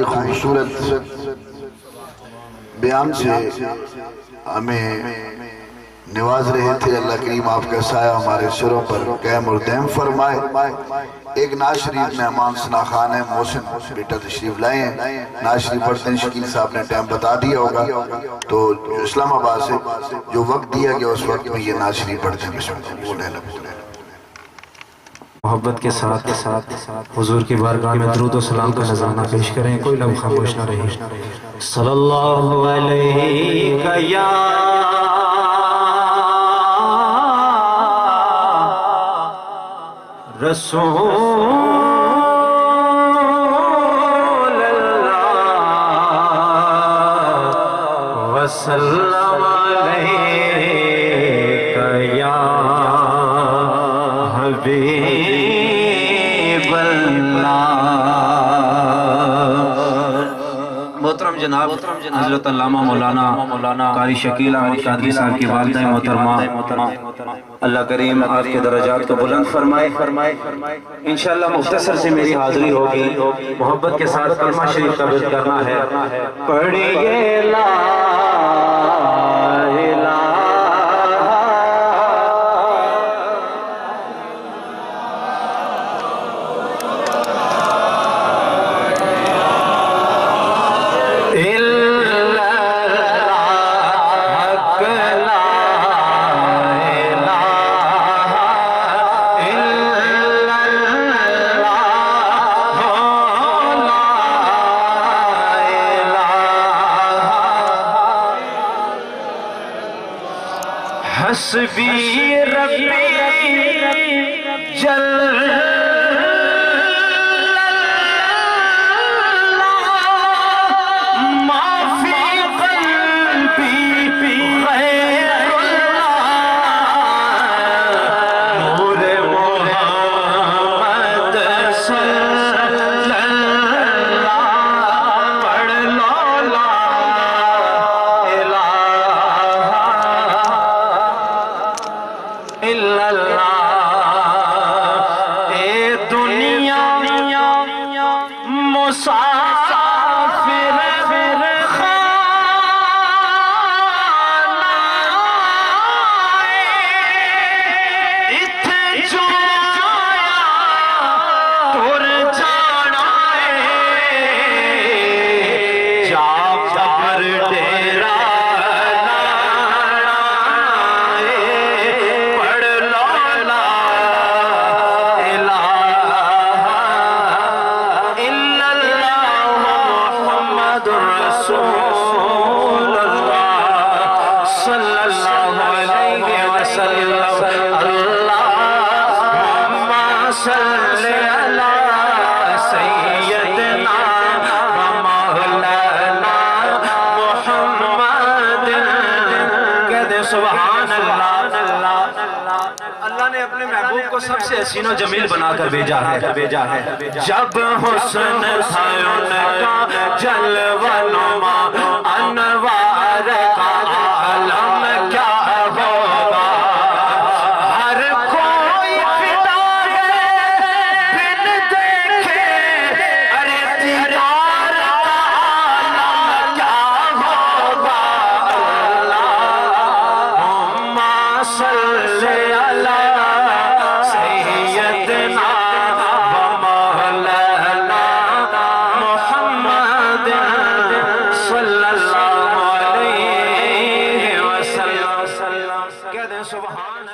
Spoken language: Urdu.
خوبصورت بیان سے ہمیں نواز رہے تھے۔ اللہ کریم آپ کا سایہ ہمارے سروں پر قائم اور دائم فرمائے۔ ایک نعت شریف مہمان ثنا خان ہے، محسن بیٹا تشریف لائے ہیں، نعت شریف پڑھتے ہیں۔ شکیل صاحب نے ٹائم بتا دیا ہوگا، تو اسلام آباد سے جو وقت دیا گیا اس وقت میں یہ نعت شریف پڑھتے ہیں۔ بسم اللہ۔ محبت کے ساتھ حضور کی بارگاہ میں درود و سلام کا نذرانہ پیش کریں، کوئی لمحہ خاموش نہ رہے۔ صلی اللہ علیہ یا رسول اللہ وسلم علیہ یا حبیب اللہ۔ محترم جناب حضرت علامہ مولانا قاری شکیل احمد قادری صاحب کی والدہ محترمہ، اللہ کریم آپ کے درجات کو بلند فرمائے۔ انشاءاللہ مختصر سے میری حاضری ہوگی، محبت کے ساتھ کلمہ شریف کا ورد کرنا ہے۔ پڑھیے لا حسبی ربی جل سب سے حسین و جمیل بنا کر بھیجا ہے۔ جب حسن تھا ان کا جلوہ نما انوار کا عالم کیا ہوگا، ہر کوئی فدا ہے بن دیکھے ارے دیدار کا عالم کیا ہوگا۔ اللہم صلی علی سبحان